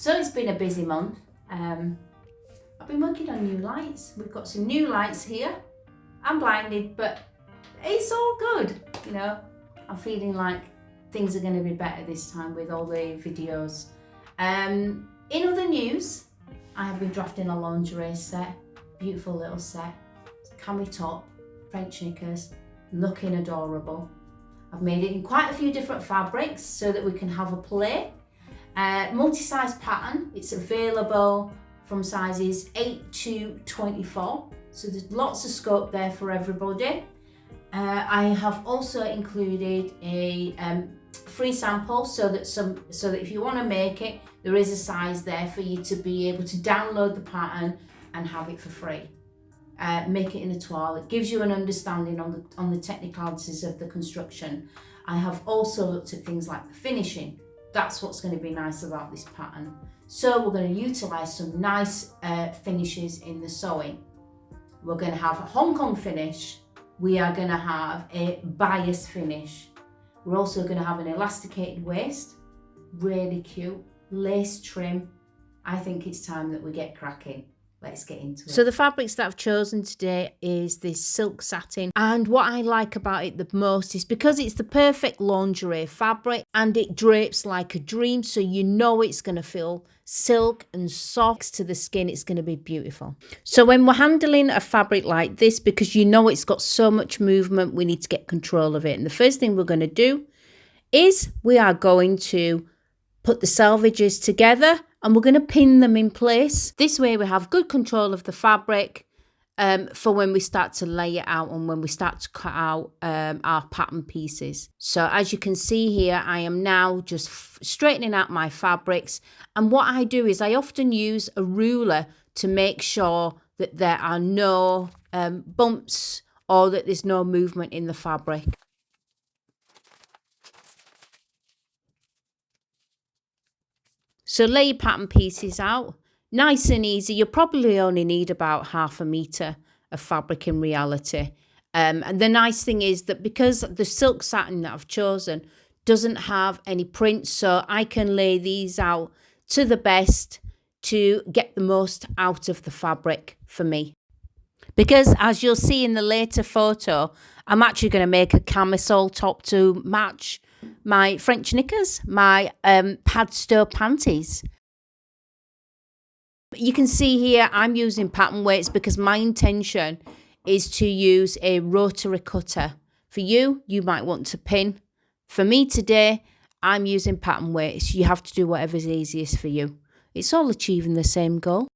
So it's been a busy month. I've been working on new lights. We've got some new lights here. I'm blinded, but it's all good. You know, I'm feeling like things are going to be better this time with all the videos. In other news, I have been drafting a lingerie set, beautiful little set, cami top, French knickers, looking adorable. I've made it in quite a few different fabrics so that we can have a play. Multi-size pattern, it's available from sizes 8 to 24, so there's lots of scope there for everybody. I have also included a free sample so that if you want to make it, there is a size there for you to be able to download the pattern and have it for free. Make it in a toile. It gives you an understanding on the technicalities of the construction. I have also looked at things like the finishing. That's what's going to be nice about this pattern. So we're going to utilise some nice finishes in the sewing. We're going to have a Hong Kong finish. We are going to have a bias finish. We're also going to have an elasticated waist. Really cute. Lace trim. I think it's time that we get cracking. Let's get into it. So the fabrics that I've chosen today is this silk satin. And what I like about it the most is because it's the perfect lingerie fabric and it drapes like a dream. So you know it's going to feel silk and soft to the skin. It's going to be beautiful. So when we're handling a fabric like this, because you know it's got so much movement, we need to get control of it. And the first thing we're going to do is we are going to put the selvages together and we're going to pin them in place. This way we have good control of the fabric for when we start to lay it out and when we start to cut out our pattern pieces. So as you can see here, I am now just straightening out my fabrics. And what I do is I often use a ruler to make sure that there are no bumps or that there's no movement in the fabric. So lay your pattern pieces out, nice and easy. You'll probably only need about 1/2 metre of fabric in reality. And the nice thing is that because the silk satin that I've chosen doesn't have any print, so I can lay these out to the best to get the most out of the fabric for me. Because as you'll see in the later photo, I'm actually going to make a camisole top to match my French knickers, my Padstow panties. You can see here I'm using pattern weights because my intention is to use a rotary cutter. For you, you might want to pin. For me today, I'm using pattern weights. You have to do whatever's easiest for you. It's all achieving the same goal.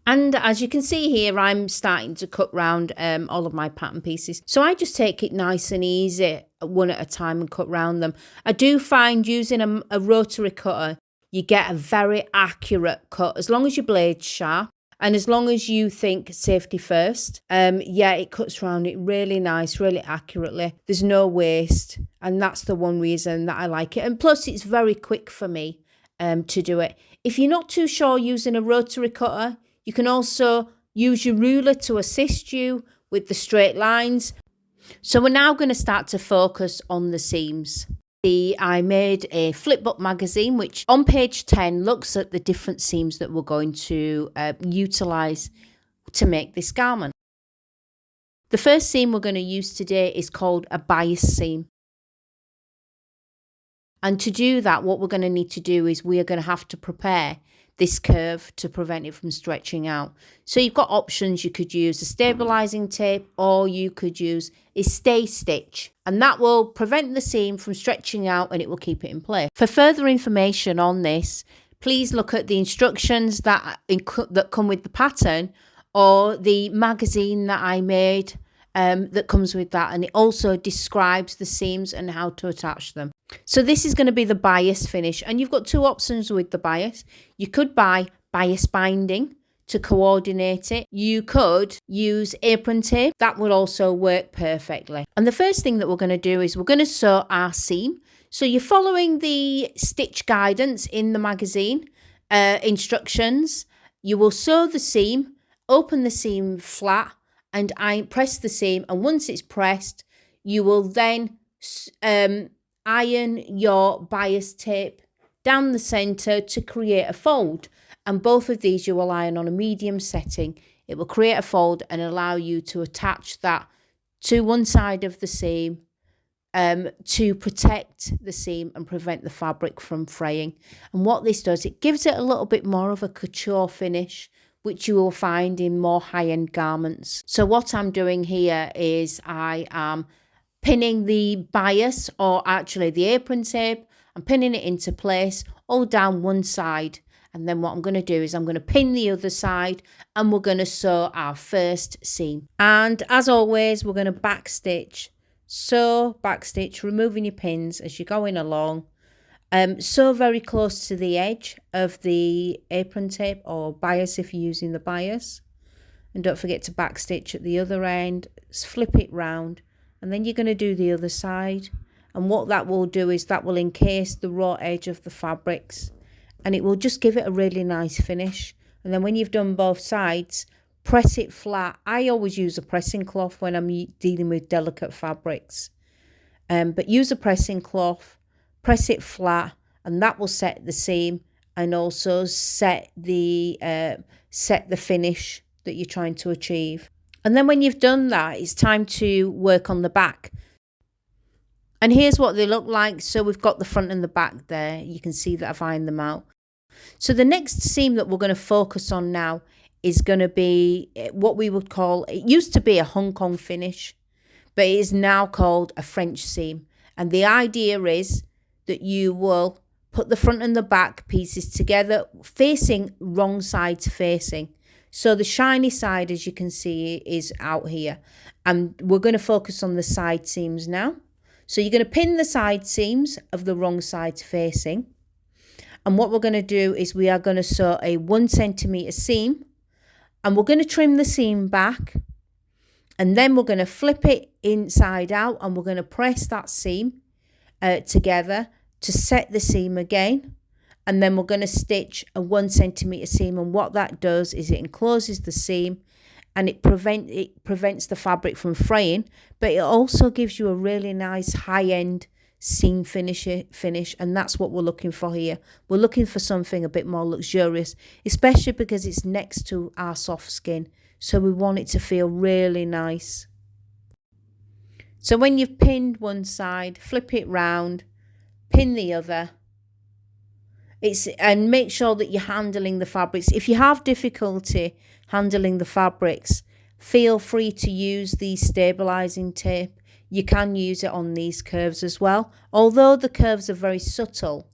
And as you can see here, I'm starting to cut round all of my pattern pieces. So I just take it nice and easy, one at a time, and cut round them. I do find using a rotary cutter, you get a very accurate cut, as long as your blade's sharp and as long as you think safety first. Yeah, it cuts round it really nice, really accurately. There's no waste, and that's the one reason that I like it. And plus, it's very quick for me to do it. If you're not too sure using a rotary cutter, you can also use your ruler to assist you with the straight lines. So we're now going to start to focus on the seams. I made a flipbook magazine, which on page 10 looks at the different seams that we're going to utilise to make this garment. The first seam we're going to use today is called a bias seam. And to do that, what we're going to need to do is we are going to have to prepare this curve to prevent it from stretching out. So you've got options. You could use a stabilising tape or you could use a stay stitch, and that will prevent the seam from stretching out and it will keep it in place. For further information on this, please look at the instructions that come with the pattern or the magazine that I made that comes with that, and it also describes the seams and how to attach them. So this is going to be the bias finish, and you've got two options with the bias. You could buy bias binding to coordinate it. You could use apron tape. That would also work perfectly. And the first thing that we're going to do is we're going to sew our seam. So you're following the stitch guidance in the magazine instructions. You will sew the seam, open the seam flat, and I press the seam, and once it's pressed, you will then iron your bias tape down the centre to create a fold. And both of these you will iron on a medium setting. It will create a fold and allow you to attach that to one side of the seam to protect the seam and prevent the fabric from fraying. And what this does, it gives it a little bit more of a couture finish, which you will find in more high-end garments. So what I'm doing here is I am pinning the bias, or actually the apron tape. I'm pinning it into place all down one side. And then what I'm going to do is I'm going to pin the other side and we're going to sew our first seam. And as always, we're going to backstitch. Sew, backstitch, removing your pins as you're going along. Sew very close to the edge of the apron tape or bias if you're using the bias. And don't forget to backstitch at the other end. Flip it round. And then you're going to do the other side. And what that will do is that will encase the raw edge of the fabrics. And it will just give it a really nice finish. And then when you've done both sides, press it flat. I always use a pressing cloth when I'm dealing with delicate fabrics. But use a pressing cloth, press it flat, and that will set the seam and also set the finish that you're trying to achieve. And then when you've done that, it's time to work on the back. And here's what they look like. So we've got the front and the back there. You can see that I've ironed them out. So the next seam that we're going to focus on now is going to be what we would call, it used to be a Hong Kong finish, but it is now called a French seam. And the idea is that you will put the front and the back pieces together, facing wrong sides facing. So the shiny side, as you can see, is out here. And we're going to focus on the side seams now. So you're going to pin the side seams of the wrong sides facing. And what we're going to do is we are going to sew a 1 centimetre seam. And we're going to trim the seam back. And then we're going to flip it inside out. And we're going to press that seam together to set the seam again. And then we're going to stitch a 1 centimetre seam. And what that does is it encloses the seam. And it prevents the fabric from fraying, but it also gives you a really nice high-end seam finish, and that's what we're looking for here. We're looking for something a bit more luxurious, especially because it's next to our soft skin, so we want it to feel really nice. So when you've pinned one side, flip it round, pin the other. And make sure that you're handling the fabrics. If you have difficulty handling the fabrics, feel free to use the stabilizing tape. You can use it on these curves as well. Although the curves are very subtle,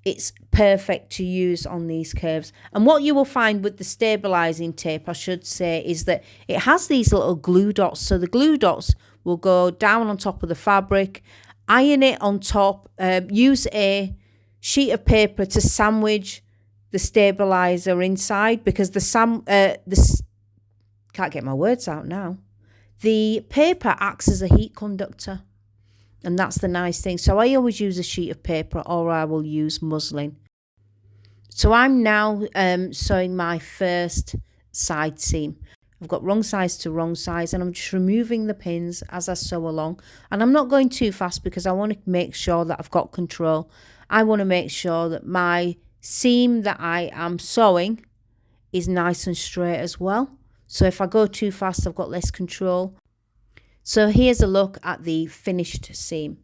it's perfect to use on these curves. And what you will find with the stabilizing tape, I should say, is that it has these little glue dots. So the glue dots will go down on top of the fabric, iron it on top, use a sheet of paper to sandwich the stabilizer inside, because can't get my words out now. The paper acts as a heat conductor, and that's the nice thing. So I always use a sheet of paper, or I will use muslin. So I'm now sewing my first side seam. I've got wrong size to wrong size, and I'm just removing the pins as I sew along. And I'm not going too fast because I want to make sure that I've got control. I want to make sure that my seam that I am sewing is nice and straight as well. So if I go too fast, I've got less control. So here's a look at the finished seam.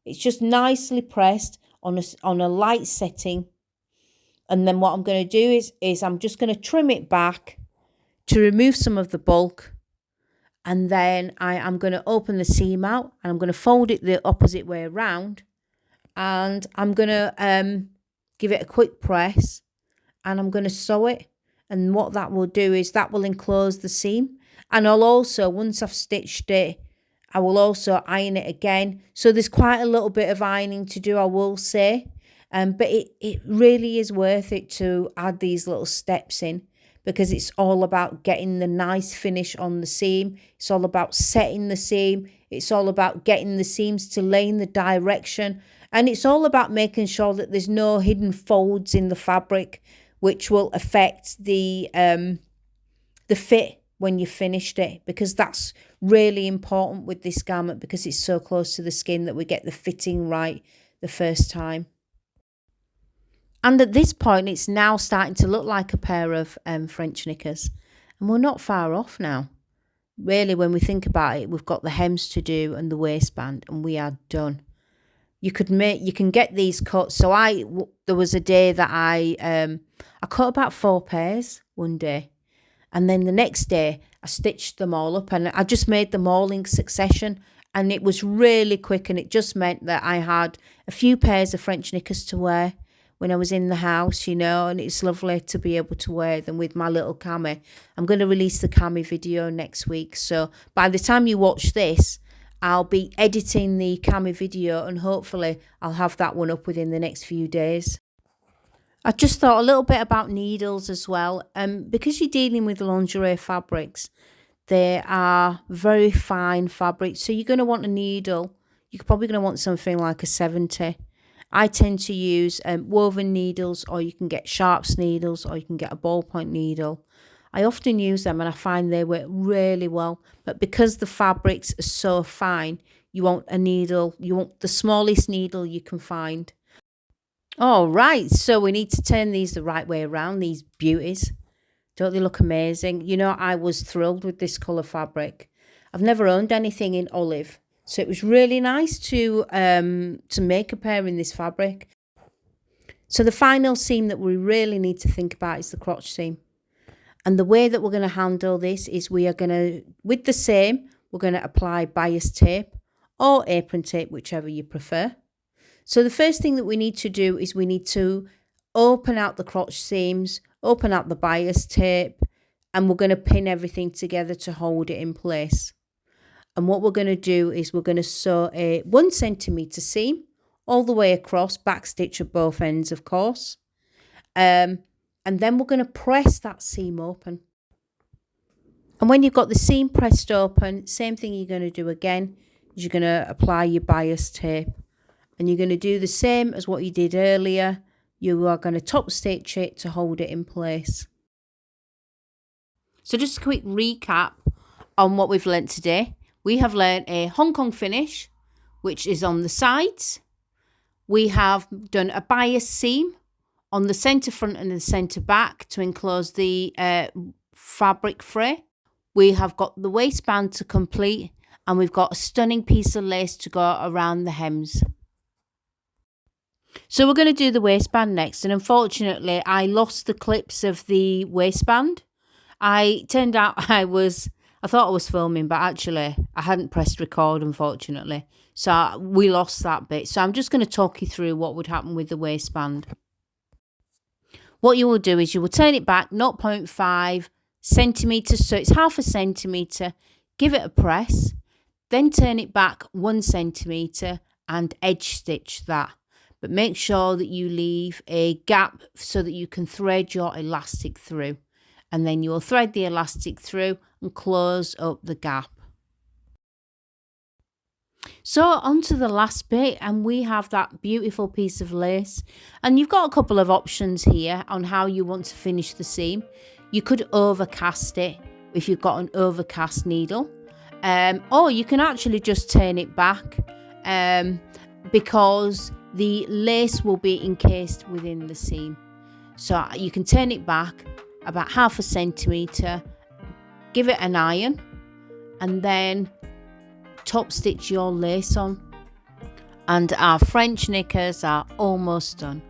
It's just nicely pressed on a light setting. And then what I'm going to do is I'm just going to trim it back to remove some of the bulk. And then I am going to open the seam out, and I'm going to fold it the opposite way around. And I'm going to give it a quick press, and I'm going to sew it. And what that will do is that will enclose the seam. And I'll also, once I've stitched it, I will also iron it again. So there's quite a little bit of ironing to do, I will say. But it really is worth it to add these little steps in, because it's all about getting the nice finish on the seam. It's all about setting the seam. It's all about getting the seams to lay in the direction. And it's all about making sure that there's no hidden folds in the fabric, which will affect the fit when you've finished it, because that's really important with this garment, because it's so close to the skin that we get the fitting right the first time. And at this point, it's now starting to look like a pair of French knickers. And we're not far off now. Really, when we think about it, we've got the hems to do and the waistband, and we are done. You can get these cut. So there was a day that I cut about 4 pairs one day. And then the next day, I stitched them all up, and I just made them all in succession. And it was really quick, and it just meant that I had a few pairs of French knickers to wear when I was in the house, you know, and it's lovely to be able to wear them with my little cami. I'm going to release the cami video next week. So by the time you watch this, I'll be editing the cami video, and hopefully I'll have that one up within the next few days. I just thought a little bit about needles as well. Because you're dealing with lingerie fabrics, they are very fine fabrics. So you're going to want a needle. You're probably going to want something like a 70. I tend to use woven needles, or you can get sharps needles, or you can get a ballpoint needle. I often use them, and I find they work really well. But because the fabrics are so fine, you want a needle. You want the smallest needle you can find. All right, so we need to turn these the right way around, these beauties. Don't they look amazing? You know, I was thrilled with this colour fabric. I've never owned anything in olive, so it was really nice to make a pair in this fabric. So the final seam that we really need to think about is the crotch seam. And the way that we're going to handle this is we are going to, with the seam, we're going to apply bias tape or apron tape, whichever you prefer. So the first thing that we need to do is we need to open out the crotch seams, open out the bias tape, and we're going to pin everything together to hold it in place. And what we're going to do is we're going to sew a 1 centimetre seam all the way across, backstitch at both ends, of course. And then we're going to press that seam open. And when you've got the seam pressed open, same thing you're going to do again, is you're going to apply your bias tape. And you're going to do the same as what you did earlier. You are going to top stitch it to hold it in place. So just a quick recap on what we've learnt today. We have learnt a Hong Kong finish, which is on the sides. We have done a bias seam on the centre front and the centre back to enclose the fabric fray. We have got the waistband to complete, and we've got a stunning piece of lace to go around the hems. So we're going to do the waistband next, and unfortunately I lost the clips of the waistband. I thought I was filming, but actually I hadn't pressed record, unfortunately. So we lost that bit. So I'm just going to talk you through what would happen with the waistband. What you will do is you will turn it back 0.5 centimetres, so it's half a centimetre, give it a press, then turn it back 1 centimetre and edge stitch that. But make sure that you leave a gap so that you can thread your elastic through. And then you will thread the elastic through and close up the gap. So onto the last bit, and we have that beautiful piece of lace. And you've got a couple of options here on how you want to finish the seam. You could overcast it if you've got an overcast needle. Or you can actually just turn it back because the lace will be encased within the seam. So you can turn it back about half a centimetre, give it an iron, and then top stitch your lace on. And our French knickers are almost done.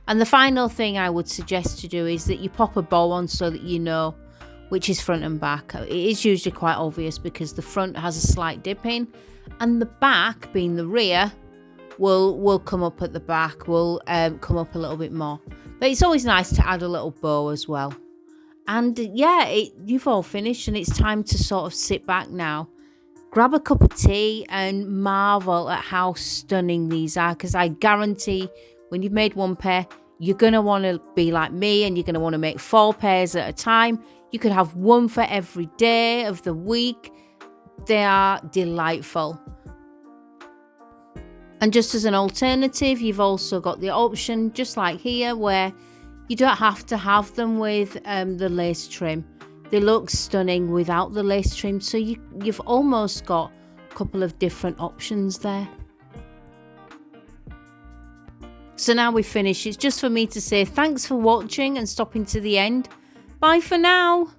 And the final thing I would suggest to do is that you pop a bow on so that you know which is front and back. It is usually quite obvious because the front has a slight dip in, and the back, being the rear, will come up at the back, will come up a little bit more. But it's always nice to add a little bow as well. And yeah, you've all finished, and it's time to sort of sit back now, grab a cup of tea and marvel at how stunning these are, because I guarantee when you've made one pair, you're going to want to be like me, and you're going to want to make 4 pairs at a time. You could have one for every day of the week. They are delightful. And just as an alternative, you've also got the option, just like here, where you don't have to have them with the lace trim. They look stunning without the lace trim, so you've almost got a couple of different options there. So now we've finished. It's just for me to say thanks for watching and stopping to the end. Bye for now.